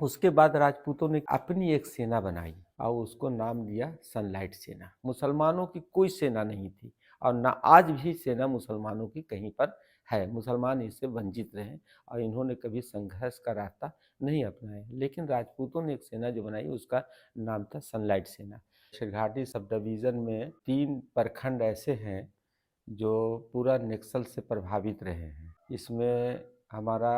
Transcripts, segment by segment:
उसके बाद राजपूतों ने अपनी एक सेना बनाई और उसको नाम दिया सनलाइट सेना। मुसलमानों की कोई सेना नहीं थी और ना आज भी सेना मुसलमानों की कहीं पर है। मुसलमान इससे वंचित रहे और इन्होंने कभी संघर्ष का रास्ता नहीं अपनाया, लेकिन राजपूतों ने एक सेना जो बनाई उसका नाम था सनलाइट सेना। शेरघाटी सब डिवीज़न में 3 प्रखंड ऐसे हैं जो पूरा नक्सल से प्रभावित रहे हैं। इसमें हमारा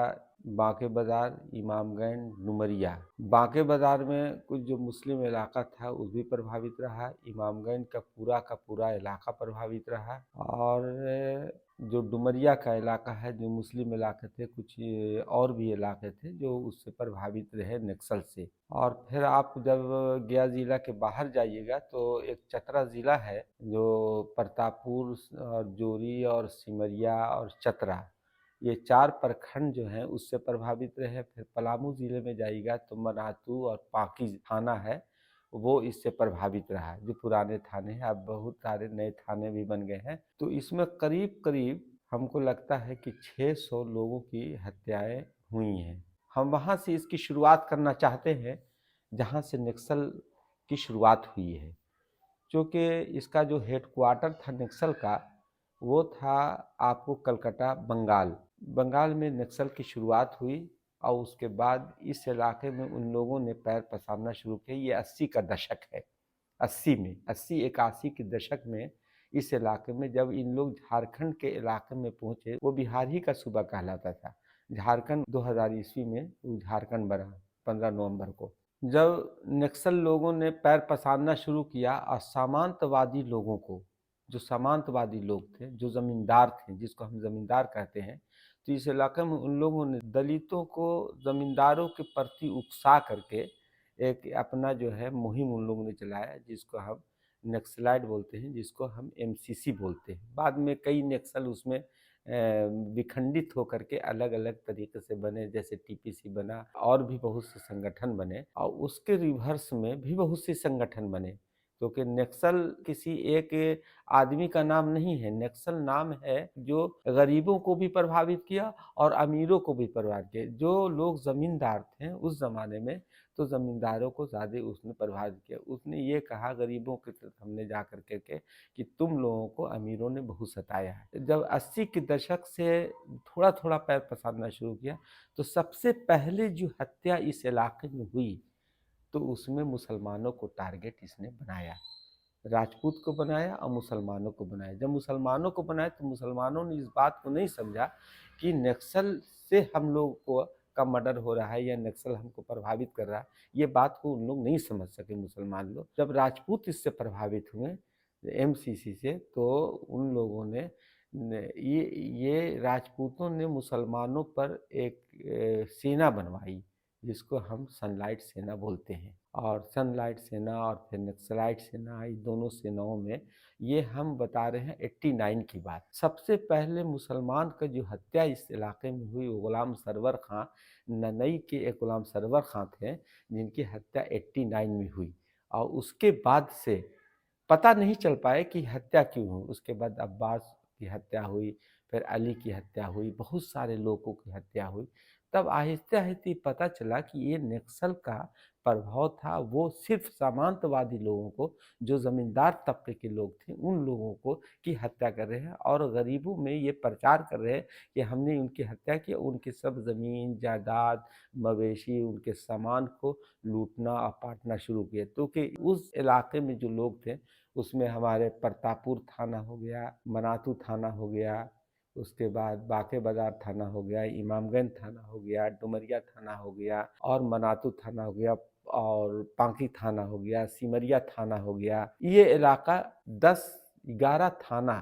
बांके बाज़ार, इमामगंज, डुमरिया। बांके बाज़ार में कुछ जो मुस्लिम इलाका था वो भी प्रभावित रहा। इमामगंज का पूरा इलाका प्रभावित रहा और जो डुमरिया का इलाका है, जो मुस्लिम इलाके थे, कुछ और भी इलाके थे जो उससे प्रभावित रहे नक्सल से। और फिर आप जब गया ज़िला के बाहर जाइएगा तो एक चतरा ज़िला है जो प्रतापपुर और जोरी और सिमरिया और चतरा, ये 4 प्रखंड जो हैं उससे प्रभावित रहे। फिर पलामू ज़िले में जाइएगा तो मनातू और पांकी थाना है, वो इससे प्रभावित रहा। जो पुराने थाने हैं, अब बहुत सारे नए थाने भी बन गए हैं। तो इसमें करीब-करीब हमको लगता है कि 600 लोगों की हत्याएँ हुई हैं। हम वहाँ से इसकी शुरुआत करना चाहते हैं जहाँ से नक्सल की शुरुआत हुई है। चूँकि इसका जो हेडक्वार्टर था नक्सल का, वो था आपको कलकत्ता, बंगाल। बंगाल में नक्सल की शुरुआत हुई और उसके बाद इस इलाके में उन लोगों ने पैर पसारना शुरू किया। ये 80 का दशक है। 80 में 80-81 के दशक में इस इलाके में जब इन लोग झारखंड के इलाके में पहुँचे, वो बिहार ही का सूबा कहलाता था। झारखंड 2000 ईस्वी में वो झारखंड बना 15 नवंबर को। जब नक्सल लोगों ने पैर पसारना शुरू किया और सामंतवादी लोगों को, जो सामंतवादी लोग थे, जो ज़मींदार थे, जिसको हम ज़मींदार कहते हैं, तो इस इलाके में उन लोगों ने दलितों को ज़मींदारों के प्रति उकसा करके एक अपना जो है मुहिम उन लोगों ने चलाया, जिसको हम नक्सलाइट बोलते हैं, जिसको हम एमसीसी बोलते हैं। बाद में कई नक्सल उसमें विखंडित होकर के अलग-अलग तरीके से बने, जैसे टीपीसी बना और भी बहुत से संगठन बने और उसके रिवर्स में भी बहुत से संगठन बने। क्योंकि नक्सल किसी एक आदमी का नाम नहीं है, नक्सल नाम है जो गरीबों को भी प्रभावित किया और अमीरों को भी प्रभावित किया। जो लोग ज़मींदार थे उस ज़माने में, तो ज़मींदारों को ज़्यादा उसने प्रभावित किया। उसने ये कहा गरीबों के तरफ हमने जा कर के कि तुम लोगों को अमीरों ने बहुत सताया है। जब 80 के दशक से थोड़ा-थोड़ा पैर पसारना शुरू किया, तो सबसे पहले जो हत्या इस इलाके में हुई, तो उसमें मुसलमानों को टारगेट इसने बनाया। राजपूत को बनाया और मुसलमानों को बनाया। जब मुसलमानों को बनाया तो मुसलमानों ने इस बात को नहीं समझा कि नक्सल से हम लोग को का मर्डर हो रहा है या नक्सल हमको प्रभावित कर रहा है। ये बात को उन लोग नहीं समझ सके मुसलमान लोग। जब राजपूत इससे प्रभावित हुए एमसीसी से, तो उन लोगों ने ये राजपूतों ने मुसलमानों पर एक सेना बनवाई, जिसको हम सनलाइट सेना बोलते हैं। और सनलाइट सेना और फिर नक्सलाइट सेना, ये दोनों सेनाओं में ये हम बता रहे हैं 89 की बात। सबसे पहले मुसलमान का जो हत्या इस इलाके में हुई वो गुलाम सरवर खां, ननई के एक गुलाम सरवर खां थे, जिनकी हत्या 89 में हुई। और उसके बाद से पता नहीं चल पाए कि हत्या क्यों हुई। उसके बाद अब्बास की हत्या हुई, फिर अली की हत्या हुई, बहुत सारे लोगों की हत्या हुई। तब आहिस्ते-आहिस्ते पता चला कि ये नक्सल का प्रभाव था, वो सिर्फ़ सामंतवादी लोगों को, जो ज़मींदार तबके के लोग थे, उन लोगों को की हत्या कर रहे हैं और गरीबों में ये प्रचार कर रहे हैं कि हमने उनकी हत्या की। उनकी सब ज़मीन, जायदाद, मवेशी, उनके सामान को लूटना और पाटना शुरू किए। तो कि उस इलाके में जो लोग थे, उसमें हमारे प्रतापपुर थाना हो गया, मनातू थाना हो गया, उसके बाद बांके बाज़ार थाना हो गया, इमामगंज थाना हो गया, डुमरिया थाना हो गया और मनातू थाना हो गया और पांकी थाना हो गया, सिमरिया थाना हो गया। ये इलाका 10-11 थाना,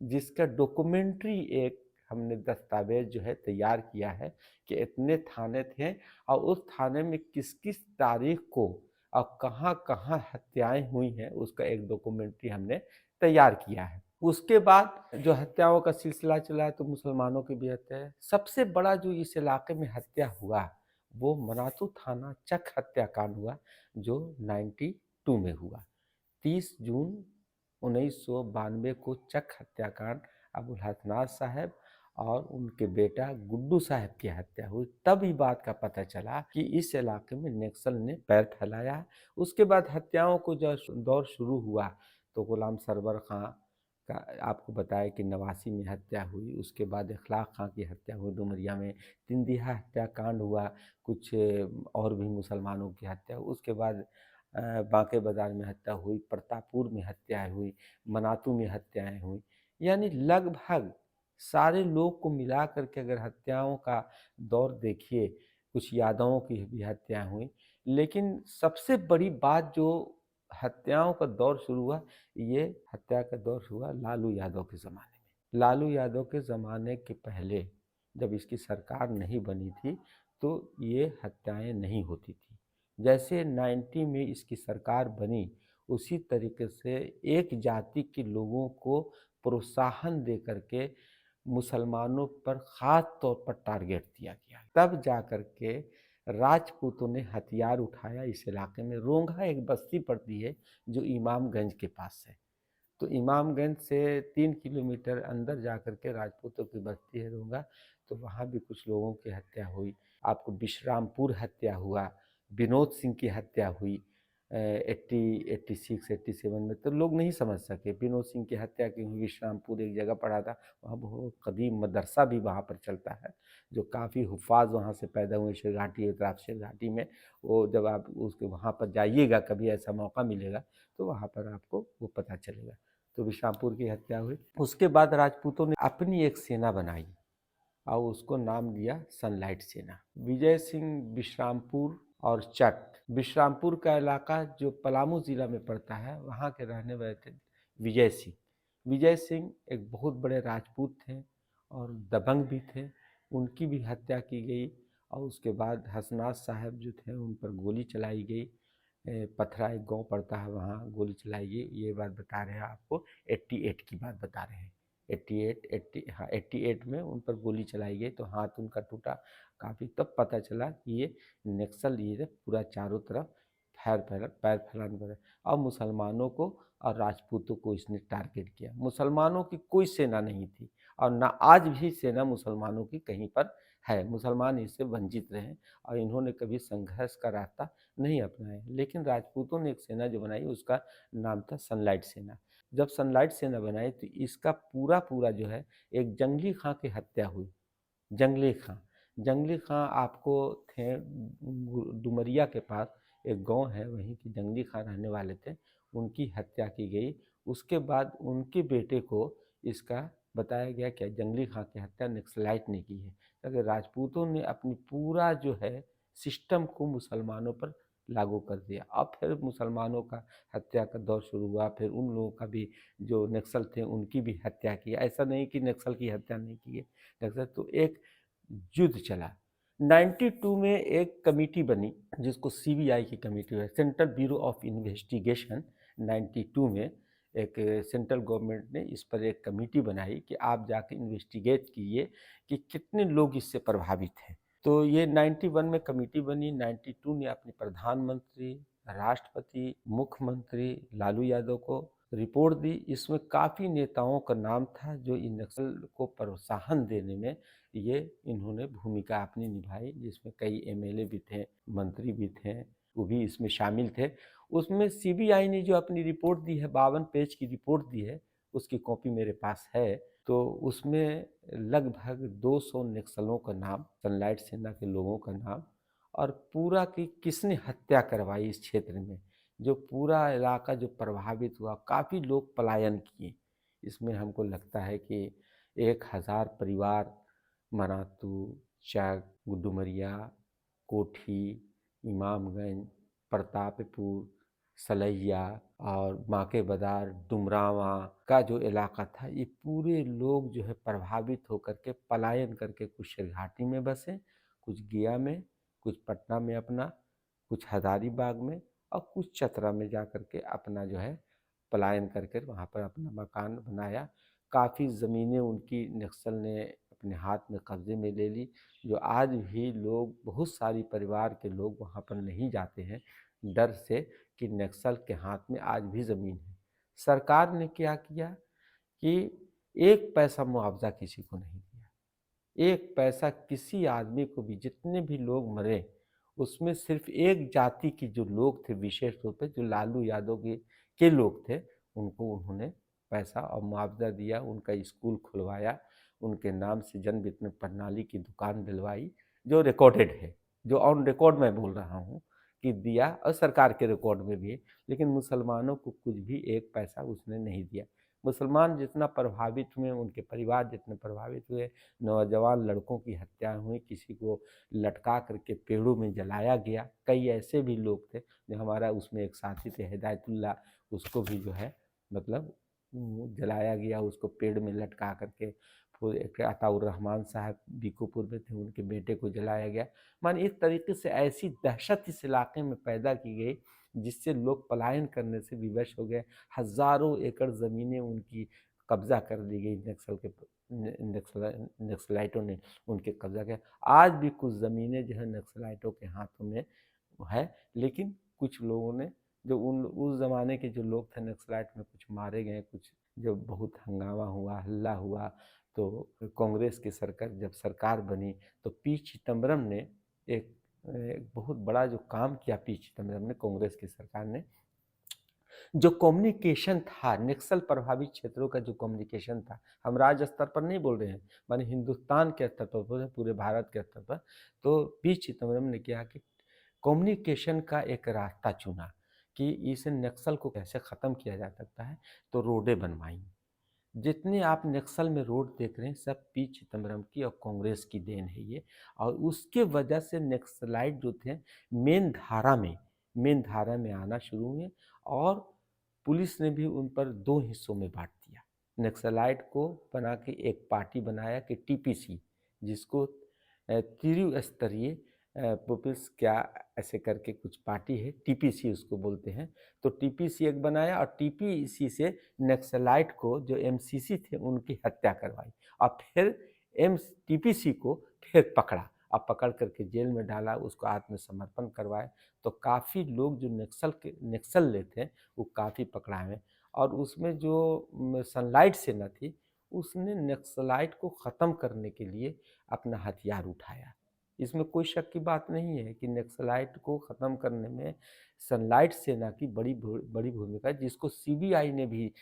जिसका डॉक्यूमेंट्री एक हमने दस्तावेज जो है तैयार किया है कि इतने थाने थे और उस थाने में किस-किस तारीख को और कहाँ-कहाँ हत्याएँ हुई हैं, उसका एक डॉक्यूमेंट्री हमने तैयार किया है। उसके बाद जो हत्याओं का सिलसिला चला तो मुसलमानों की भी हत्या है। सबसे बड़ा जो इस इलाके में हत्या हुआ, वो मनातू थाना चक हत्याकांड हुआ, जो 92 में हुआ। 30 जून 1992 को चक हत्याकांड अबुल हसनात साहब और उनके बेटा गुड्डू साहब की हत्या हुई, तब ही बात का पता चला कि इस इलाके में नक्सल ने पैर फैलाया है। उसके बाद हत्याओं को जब दौर शुरू हुआ तो गुलाम सरवर खां का आपको बताया कि नवासी में हत्या हुई, उसके बाद इखलाक खां की हत्या हुई डुमरिया में, तिंदिहा हत्याकांड हुआ, कुछ और भी मुसलमानों की हत्या हुई, उसके बाद बांके बाजार में हत्या हुई, प्रतापपुर में हत्याएं हुई, मनातू में हत्याएं हुई। यानी लगभग सारे लोग को मिला करके अगर हत्याओं का दौर देखिए, कुछ यादवों की भी हत्याएं हुई, लेकिन सबसे बड़ी बात जो हत्याओं का दौर शुरू हुआ, ये हत्या का दौर हुआ लालू यादव के ज़माने में। लालू यादव के ज़माने के पहले जब इसकी सरकार नहीं बनी थी तो ये हत्याएं नहीं होती थी। जैसे 90 में इसकी सरकार बनी, उसी तरीके से एक जाति के लोगों को प्रोत्साहन दे करके मुसलमानों पर ख़ास तौर पर टारगेट दिया गया। तब जा कर के राजपूतों ने हथियार उठाया इस इलाके में। रोंघा एक बस्ती पड़ती है जो इमामगंज के पास है, तो इमामगंज से 3 किलोमीटर अंदर जा कर के राजपूतों की बस्ती है रोंगा, तो वहाँ भी कुछ लोगों की हत्या हुई। आपको विश्रामपुर हत्या हुआ, विनोद सिंह की हत्या हुई 86 87 में, तो लोग नहीं समझ सके विनोद सिंह की हत्या क्यों हुई। विश्रामपुर एक जगह पड़ा था, वहाँ बहुत कदीम मदरसा भी वहाँ पर चलता है, जो काफ़ी हुफ़ाज़ वहाँ से पैदा हुए शेरघाटी शेरघाटी में। वो जब आप उसके वहाँ पर जाइएगा, कभी ऐसा मौका मिलेगा तो वहाँ पर आपको वो पता चलेगा। तो विश्रामपुर की हत्या हुई। उसके बाद राजपूतों ने अपनी एक सेना बनाई और उसको नाम दिया सनलाइट सेना। विजय सिंह विश्रामपुर और चट, विश्रामपुर का इलाका जो पलामू ज़िला में पड़ता है, वहाँ के रहने वाले थे विजय सिंह। विजय सिंह एक बहुत बड़े राजपूत थे और दबंग भी थे, उनकी भी हत्या की गई। और उसके बाद हसनाथ साहब जो थे उन पर गोली चलाई गई। पथरा एक गांव पड़ता है, वहाँ गोली चलाई गई। ये बात बता रहे हैं आपको, 88 की बात बता रहे हैं। 88 में उन पर गोली चलाई गई तो हाथ उनका टूटा काफ़ी, तब पता चला कि ये नक्सल ये पूरा चारों तरफ पैर फैलाने पर। और मुसलमानों को और राजपूतों को इसने टारगेट किया। मुसलमानों की कोई सेना नहीं थी और ना आज भी सेना मुसलमानों की कहीं पर है। मुसलमान इससे वंचित रहे और इन्होंने कभी संघर्ष का रास्ता नहीं अपनाया। लेकिन राजपूतों ने एक सेना जो बनाई उसका नाम था सनलाइट सेना। जब सनलाइट सेना बनाई तो इसका पूरा जो है, एक जंगली खां की हत्या हुई। जंगली खां, जंगली खां आपको थे डुमरिया के पास एक गांव है, वहीं के जंगली खां रहने वाले थे, उनकी हत्या की गई। उसके बाद उनके बेटे को इसका बताया गया कि जंगली खां की हत्या नक्सलाइट ने की है। अगर राजपूतों ने अपनी पूरा जो है सिस्टम को मुसलमानों पर लागू कर दिया। अब फिर मुसलमानों का हत्या का दौर शुरू हुआ, फिर उन लोगों का भी जो नक्सल थे उनकी भी हत्या की। ऐसा नहीं कि नक्सल की हत्या नहीं की है, नक्सल तो एक युद्ध चला। 92 में एक कमेटी बनी जिसको सीबीआई की कमेटी है, सेंट्रल ब्यूरो ऑफ इन्वेस्टिगेशन। 92 में एक सेंट्रल गवर्नमेंट ने इस पर एक कमेटी बनाई कि आप जाके इन्वेस्टिगेट कीजिए कि कितने लोग इससे प्रभावित हैं। तो ये 91 में कमेटी बनी। 92 ने अपने प्रधानमंत्री, राष्ट्रपति, मुख्यमंत्री लालू यादव को रिपोर्ट दी। इसमें काफ़ी नेताओं का नाम था जो इन नक्सल को प्रोत्साहन देने में ये इन्होंने भूमिका अपनी निभाई, जिसमें कई एमएलए भी थे, मंत्री भी थे, वो भी इसमें शामिल थे। उसमें सीबीआई ने जो अपनी रिपोर्ट दी है, 52 पेज की रिपोर्ट दी है, उसकी कॉपी मेरे पास है। तो उसमें लगभग 200 नक्सलों का नाम, सनलाइट सेना के लोगों का नाम, और पूरा कि किसने हत्या करवाई इस क्षेत्र में, जो पूरा इलाका जो प्रभावित हुआ, काफ़ी लोग पलायन किए। इसमें हमको लगता है कि 1000 परिवार मनातू, चक, डुमरिया, कोठी, इमामगंज, प्रतापपुर, सलैया और बांके बाजार, डुमरावा का जो इलाका था, ये पूरे लोग जो है प्रभावित होकर के पलायन करके कुछ शेरघाटी में बसे, कुछ गया में, कुछ पटना में अपना, कुछ हजारीबाग में और कुछ चतरा में जा कर के अपना जो है पलायन करके वहाँ पर अपना मकान बनाया। काफ़ी ज़मीनें उनकी नक्सल ने अपने हाथ में कब्जे में ले ली, जो आज भी लोग, बहुत सारी परिवार के लोग वहाँ पर नहीं जाते हैं डर से कि नक्सल के हाथ में आज भी ज़मीन है। सरकार ने क्या किया कि 1 पैसा मुआवजा किसी को नहीं दिया। एक पैसा किसी आदमी को भी, जितने भी लोग मरे उसमें सिर्फ एक जाति के जो लोग थे, विशेष रूप से जो लालू यादव के लोग थे, उनको उन्होंने पैसा और मुआवजा दिया, उनका स्कूल खुलवाया, उनके नाम से जन वितरण प्रणाली की दुकान दिलवाई, जो रिकॉर्डेड है, जो ऑन रिकॉर्ड मैं बोल रहा हूँ कि दिया, और सरकार के रिकॉर्ड में भी है। लेकिन मुसलमानों को कुछ भी एक पैसा उसने नहीं दिया। मुसलमान जितना प्रभावित हुए, उनके परिवार जितने प्रभावित हुए, नौजवान लड़कों की हत्या हुई, किसी को लटका करके पेड़ों में जलाया गया। कई ऐसे भी लोग थे, जो हमारा उसमें एक साथी थे हिदायतुल्ला, उसको भी जो है मतलब जलाया गया, उसको पेड़ में लटका करके। फिर एक अताउर रहमान साहब बीकोपुर में थे, उनके बेटे को जलाया गया। माने एक तरीके से ऐसी दहशत इस इलाके में पैदा की गई जिससे लोग पलायन करने से विवश हो गए। हजारों एकड़ ज़मीनें उनकी कब्जा कर ली गई, नक्सलाइटों ने उनके कब्जा किया। आज भी कुछ ज़मीनें जो है नक्सलाइटों के हाथों में है, लेकिन कुछ लोगों ने, जो उस ज़माने के जो लोग थे नक्सलाइट में, कुछ मारे गए, कुछ जब बहुत हंगामा हुआ, हल्ला हुआ, तो कांग्रेस की सरकार जब सरकार बनी तो पी चिदम्बरम ने एक बहुत बड़ा जो काम किया, पी चिदम्बरम ने, कांग्रेस की सरकार ने, जो कम्युनिकेशन था नक्सल प्रभावित क्षेत्रों का, जो कम्युनिकेशन था, हम राज्य स्तर पर नहीं बोल रहे हैं, माने हिंदुस्तान के स्तर पर, पूरे भारत के स्तर पर, तो पी चिदम्बरम ने किया कि कम्युनिकेशन का एक रास्ता चुना कि इस नक्सल को कैसे ख़त्म किया जा सकता है, तो रोडें बनवाई। जितने आप नक्सल में रोड देख रहे हैं सब पी चिदम्बरम की और कांग्रेस की देन है ये। और उसके वजह से नक्सलाइट जो थे मेन धारा में आना शुरू हुए, और पुलिस ने भी उन पर दो हिस्सों में बांट दिया। नक्सलाइट को बना के एक पार्टी बनाया कि टीपीसी, जिसको त्रिस्तरीय पीपल्स क्या ऐसे करके कुछ पार्टी है, टीपीसी उसको बोलते हैं। तो टीपीसी एक बनाया, और टीपीसी से नक्सलाइट को जो एमसीसी थे उनकी हत्या करवाई, और फिर एम टीपीसी को फिर पकड़ा, और पकड़ करके जेल में डाला, उसको आत्मसमर्पण करवाए। तो काफ़ी लोग जो नक्सल लेते हैं वो काफ़ी पकड़ाए। और उसमें जो सनलाइट सेना थी, उसने नक्सलाइट को ख़त्म करने के लिए अपना हथियार उठाया। इसमें कोई शक की बात नहीं है कि नक्सलाइट को ख़त्म करने में सनलाइट सेना की बड़ी भूमिका है, जिसको सीबीआई ने भी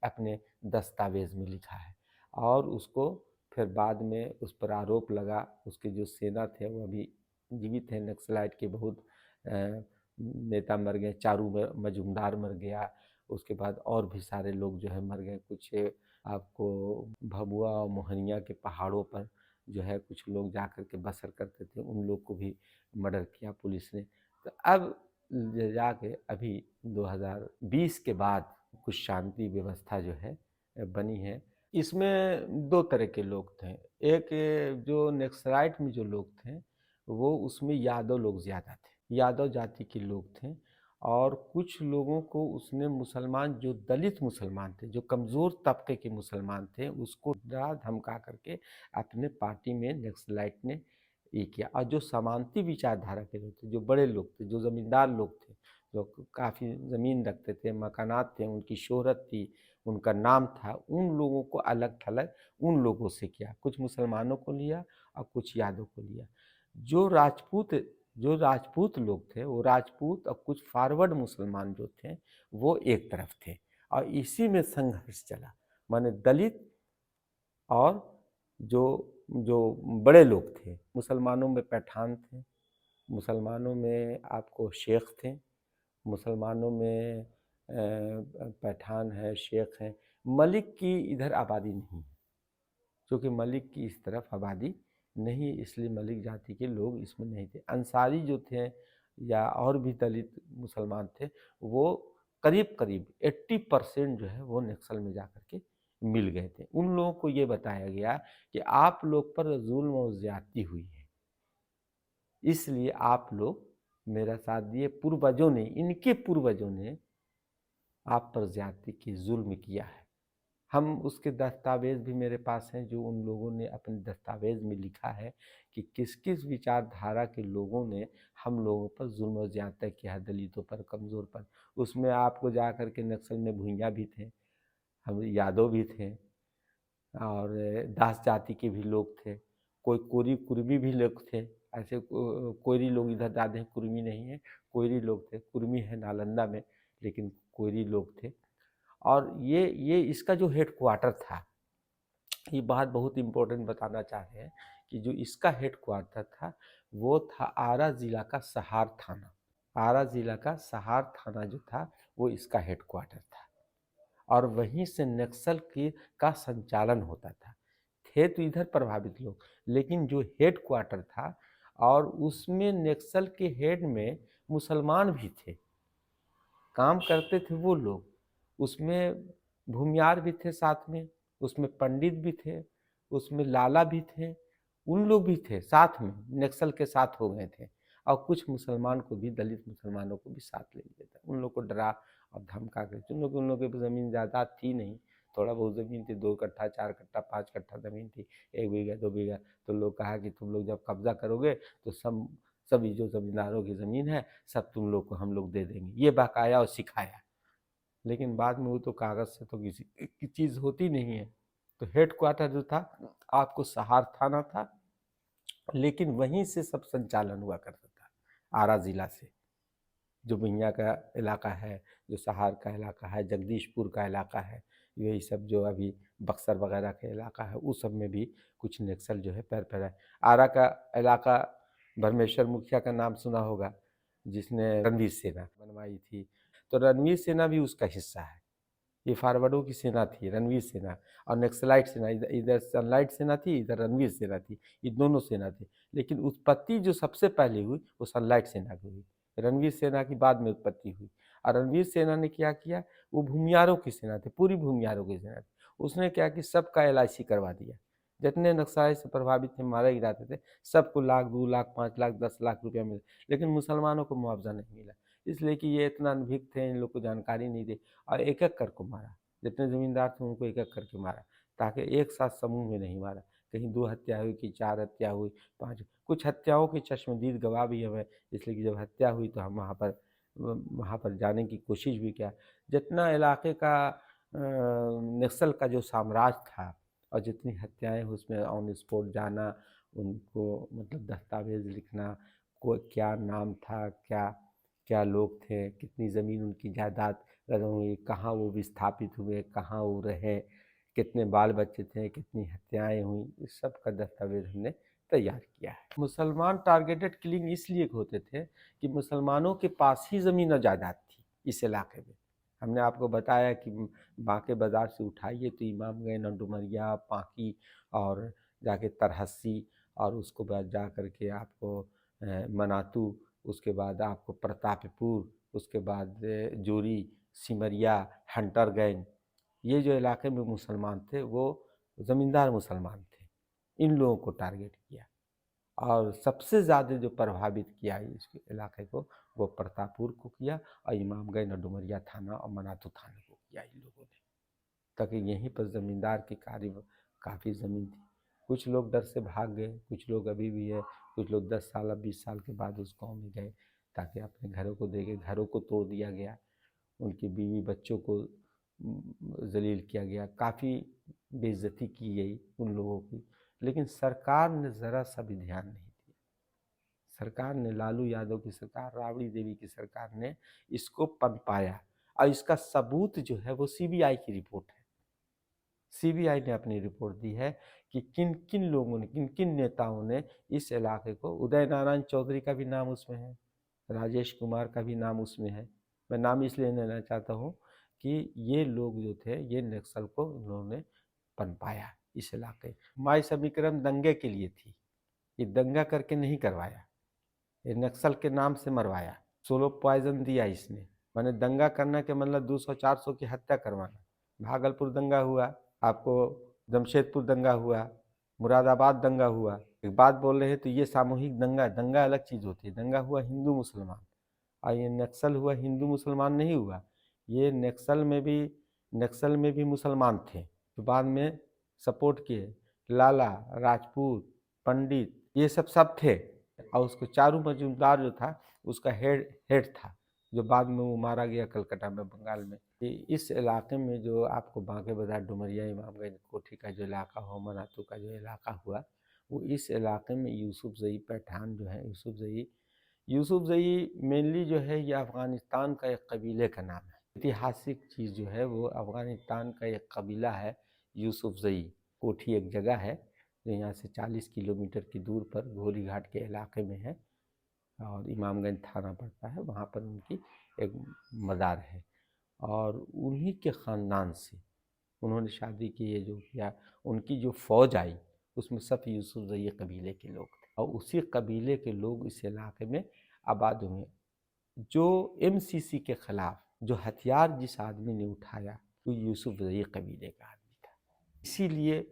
अपने दस्तावेज़ में लिखा है। और उसको फिर बाद में उस पर आरोप लगा, उसके जो सेना थे वो अभी जीवित हैं, नक्सलाइट के बहुत नेता मर गए, चारू मजूमदार मर गया, उसके बाद और भी सारे लोग जो है मर गए। कुछ आपको भभुआ और मोहनिया के पहाड़ों पर जो है कुछ लोग जा कर के बसर करते थे, उन लोग को भी मर्डर किया पुलिस ने। तो अब जाके अभी 2020 के बाद कुछ शांति व्यवस्था जो है बनी है। इसमें दो तरह के लोग थे। एक जो नक्सलाइट में जो लोग थे वो उसमें यादव लोग ज़्यादा थे, यादव जाति के लोग थे। और कुछ लोगों को उसने मुसलमान, जो दलित मुसलमान थे, जो कमज़ोर तबके के मुसलमान थे, उसको डरा धमका करके अपने पार्टी में नक्सलाइट ने ये किया। और जो समांती विचारधारा के लोग थे, जो बड़े लोग थे, जो ज़मींदार लोग थे, जो काफ़ी ज़मीन रखते थे, मकानात थे, उनकी शोहरत थी, उनका नाम था, उन लोगों को अलग थलग उन लोगों से किया। कुछ मुसलमानों को लिया और कुछ यादव को लिया। जो राजपूत लोग थे वो राजपूत, और कुछ फॉरवर्ड मुसलमान जो थे वो एक तरफ थे, और इसी में संघर्ष चला। माने दलित और जो जो बड़े लोग थे, मुसलमानों में पठान थे, मुसलमानों में आपको शेख थे, मुसलमानों में पठान है, शेख हैं। मलिक की इधर आबादी नहीं है, क्योंकि मलिक की इस तरफ आबादी नहीं, इसलिए मलिक जाति के लोग इसमें नहीं थे। अंसारी जो थे या और भी दलित मुसलमान थे, वो करीब करीब 80% जो है वो नक्सल में जा कर के मिल गए थे। उन लोगों को ये बताया गया कि आप लोग पर जुल्म और ज़्यादती हुई है, इसलिए आप लोग मेरा साथ दिए। पूर्वजों ने, इनके पूर्वजों ने आप पर ज़्यादती की, जुल्म किया है। हम उसके दस्तावेज़ भी मेरे पास हैं, जो उन लोगों ने अपने दस्तावेज़ में लिखा है कि किस किस विचारधारा के लोगों ने हम लोगों पर जुल्म और ज़्यादती किया है, दलितों पर, कमज़ोर पर। उसमें आपको जा कर के नक्सल में भूइयाँ भी थे, हम यादव भी थे, और दास जाति के भी लोग थे, कोई कोरी कुर्मी भी लोग थे, ऐसे कोयरी लोग इधर ज़्यादा हैं, कुर्मी नहीं है, कोयरी लोग थे। कुर्मी है नालंदा में, लेकिन कोयरी लोग थे। और ये इसका जो हेडक्वार्टर था, ये बात बहुत इम्पोर्टेंट बताना चाह रहे हैं कि जो इसका हेडक्वार्टर था वो था आरा ज़िला का सहार थाना। आरा ज़िला का सहार थाना जो था वो इसका हेडक्वार्टर था, और वहीं से नक्सल की का संचालन होता था। थे तो इधर प्रभावित लोग, लेकिन जो हेडक्वार्टर था और उसमें नक्सल के हेड में मुसलमान भी थे, काम करते थे वो लोग। उसमें भूमियार भी थे साथ में, उसमें पंडित भी थे, उसमें लाला भी थे, उन लोग भी थे साथ में, नक्सल के साथ हो गए थे। और कुछ मुसलमान को भी, दलित मुसलमानों को भी साथ ले लिया था। उन लोग को डरा और धमका के, उन लोगों की ज़मीन जायदाद थी नहीं, थोड़ा बहुत ज़मीन थी, 2 कट्ठा 4 कट्ठा 5 कट्ठा ज़मीन थी, 1 बीघा 2 बीघा। तो लोग कहा कि तुम लोग जब कब्जा करोगे तो सभी जो ज़मींदारों की ज़मीन है सब तुम लोग को हम लोग दे देंगे, ये बकाया और सिखाया। लेकिन बाद में वो तो कागज़ से तो किसी की चीज़ होती नहीं है। तो हेडक्वार्टर जो था आपको सहार थाना था, लेकिन वहीं से सब संचालन हुआ करता था, आरा ज़िला से। जो बइया का इलाका है, जो सहार का इलाका है, जगदीशपुर का इलाका है, यही सब जो अभी बक्सर वगैरह का इलाका है, उस सब में भी कुछ नक्सल जो है पैर पैर है। आरा का इलाका भरमेश्वर मुखिया का नाम सुना होगा, जिसने रणवीर सेना बनवाई थी। तो रणवीर सेना भी उसका हिस्सा है। ये फॉरवर्डों की सेना थी, रणवीर सेना, और नक्सलाइट सेना, इधर सनलाइट सेना थी, इधर रणवीर सेना थी। ये दोनों सेना थी, लेकिन उत्पत्ति जो सबसे पहले हुई वो सनलाइट सेना की हुई। रणवीर सेना की बाद में उत्पत्ति हुई। और रणवीर सेना ने क्या किया, वो भूमियारों की सेना थी, पूरी भूमियारों की सेना थी। उसने क्या कि सबका LIC करवा दिया। जितने नक्सली से प्रभावित थे, मारे गिराते थे, सबको लाख 2 लाख 5 लाख 10 लाख रुपया मिले, लेकिन मुसलमानों को मुआवजा नहीं मिला। इसलिए कि ये इतना अनभिज्ञ थे, इन लोग को जानकारी नहीं थी, और एक एक करके मारा। जितने ज़मींदार थे उनको एक एक करके मारा, ताकि एक साथ समूह में नहीं मारा। कहीं 2 हत्या हुई कि 4 हत्या हुई, 5। कुछ हत्याओं के चश्मदीद गवाह भी हमें, इसलिए कि जब हत्या हुई तो हम वहाँ पर जाने की कोशिश भी किया। जितना इलाके का नक्सल का जो साम्राज्य था और जितनी हत्याएं हुई, उसमें ऑन स्पॉट जाना, उनको मतलब दस्तावेज लिखना, को क्या नाम था, क्या क्या लोग थे, कितनी ज़मीन उनकी जायदाद हुई, कहाँ वो विस्थापित हुए, कहाँ वो रहे, कितने बाल बच्चे थे, कितनी हत्याएं हुई, इस सब का दस्तावेज हमने तैयार किया है। मुसलमान टारगेटेड किलिंग इसलिए होते थे कि मुसलमानों के पास ही ज़मीन और जायदाद थी इस इलाके में। हमने आपको बताया कि बांके बाज़ार से उठाइए तो इमामगंज, डुमरिया, पांकी, और जाके तरहस्सी, और उसको बाद जा कर के आपको मनातू, उसके बाद आपको प्रतापपुर, उसके बाद जोरी, सिमरिया, हंटरगंज, ये जो इलाके में मुसलमान थे वो ज़मींदार मुसलमान थे। इन लोगों को टारगेट किया, और सबसे ज़्यादा जो प्रभावित किया इस इलाके को वो प्रतापपुर को किया, और इमामगंज और डुमरिया थाना और मनातू थाना को किया इन लोगों ने, ताकि यहीं पर ज़मींदार की काफ़ी ज़मीन थी। कुछ लोग डर से भाग गए, कुछ लोग अभी भी है, कुछ लोग 10 साल 20 साल के बाद उस गाँव में गए, ताकि अपने घरों को देखे। घरों को तोड़ दिया गया, उनकी बीवी बच्चों को जलील किया गया, काफ़ी बेइज्जती की गई उन लोगों की, लेकिन सरकार ने ज़रा सा भी ध्यान नहीं दिया। सरकार ने, लालू यादव की सरकार, राबड़ी देवी की सरकार ने इसको पनपाया, और इसका सबूत जो है वो CBI की रिपोर्ट है। CBI ने अपनी रिपोर्ट दी है कि किन किन लोगों ने, किन किन नेताओं ने इस इलाके को, उदय नारायण चौधरी का भी नाम उसमें है, राजेश कुमार का भी नाम उसमें है। मैं नाम इसलिए लेना चाहता हूँ कि ये लोग जो थे, ये नक्सल को उन्होंने पनपाया इस इलाके। माई समीकरण दंगे के लिए थी, ये दंगा करके नहीं करवाया, ये नक्सल के नाम से मरवाया। सोलो पॉइजन दिया इसने, माने दंगा करना के मतलब 200-400 की हत्या करवाना। भागलपुर दंगा हुआ, आपको जमशेदपुर दंगा हुआ, मुरादाबाद दंगा हुआ। एक बात बोल रहे हैं तो ये सामूहिक दंगा, दंगा अलग चीज़ होती है। दंगा हुआ हिंदू मुसलमान, और ये नक्सल हुआ हिंदू मुसलमान नहीं हुआ। ये नक्सल में भी मुसलमान थे, तो बाद में सपोर्ट किए। लाला, राजपूत, पंडित, ये सब थे, और उसको चारू मजूमदार जो था उसका हेड था, जो बाद में वो मारा गया कलकत्ता में, बंगाल में। इस इलाके में जो आपको बांके बाजार, डुमरिया, इमामगंज, कोठी का जो इलाका हो, मनातू का जो इलाका हुआ, वो इस इलाके में यूसुफजई पठान जो है, यूसुफजई मेनली जो है ये अफ़गानिस्तान का एक कबीले का नाम है। ऐतिहासिक चीज़ जो है वो अफ़गानिस्तान का एक कबीला है यूसुफजई। कोठी एक जगह है जो यहाँ से 40 किलोमीटर की दूर पर घोरी घाट के इलाके में है और इमामगंज थाना पड़ता है, वहाँ पर उनकी एक मज़ार है और उन्हीं के ख़ानदान से उन्होंने शादी की। ये जो किया, उनकी जो फ़ौज आई उसमें सब यूसुफजई कबीले के लोग थे और उसी कबीले के लोग इस इलाके में आबाद हुए। जो एमसीसी के ख़िलाफ़ जो हथियार जिस आदमी ने उठाया वो यूसुफजई कबीले का आदमी था। इसीलिए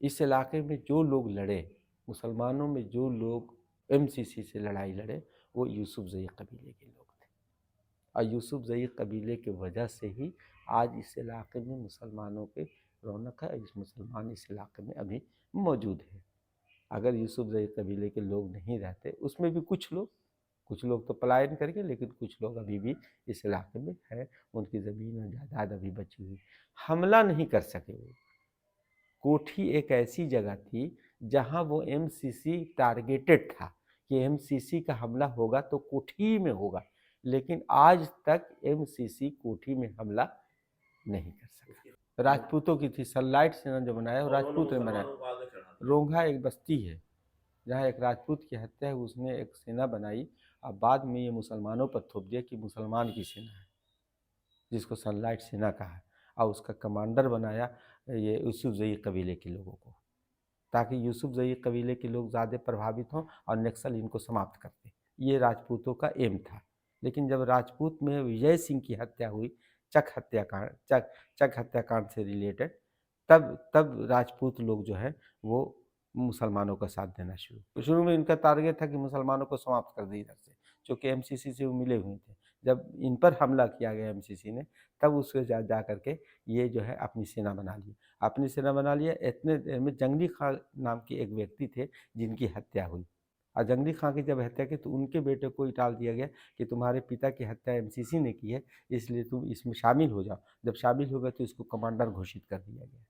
इस इलाके में जो लोग लड़े, मुसलमानों में जो लोग एमसीसी से लड़ाई लड़े, वो यूसुफजई कबीले के लोग थे और यूसुफजई कबीले की वजह से ही आज इस इलाके में मुसलमानों के रौनक है। इस मुसलमान इस इलाके में अभी मौजूद है। अगर यूसुफजई कबीले के लोग नहीं रहते, उसमें भी कुछ लोग तो पलायन कर गए, लेकिन कुछ लोग अभी भी इस इलाके में है। उनकी ज़मीन और जायदाद अभी बची हुई, हमला नहीं कर सके वो। कोठी एक ऐसी जगह थी जहां वो एमसीसी टारगेटेड था कि एमसीसी का हमला होगा तो कोठी में होगा, लेकिन आज तक एमसीसी कोठी में हमला नहीं कर सका। राजपूतों की थी, सनलाइट सेना जो बनाया वो राजपूत ने बनाया। रोंघा एक बस्ती है जहाँ एक राजपूत की हत्या है, उसने एक सेना बनाई और बाद में ये मुसलमानों पर थोप दिया कि मुसलमान की सेना है, जिसको सनलाइट सेना कहा, और उसका कमांडर बनाया ये यूसुफजई कबीले के लोगों को, ताकि यूसुफजई कबीले के लोग ज़्यादा प्रभावित हों और नक्सल इनको समाप्त कर दें। ये राजपूतों का एम था। लेकिन जब राजपूत में विजय सिंह की हत्या हुई, चक हत्याकांड से रिलेटेड, तब राजपूत लोग जो है वो मुसलमानों का साथ देना शुरू में इनका टारगेट था कि मुसलमानों को समाप्त कर दे इधर से, चूँकि एमसीसी से वो मिले हुए थे। जब इन पर हमला किया गया एमसीसी ने, तब उसके जा करके ये जो है अपनी सेना बना लिया। इतने देर में जंगली खां नाम के एक व्यक्ति थे जिनकी हत्या हुई, और जंगली खां की जब हत्या की तो उनके बेटे को ही टाल दिया गया कि तुम्हारे पिता की हत्या एमसीसी ने की है, इसलिए तुम इसमें शामिल हो जाओ। जब शामिल हो गए तो इसको कमांडर घोषित कर दिया गया।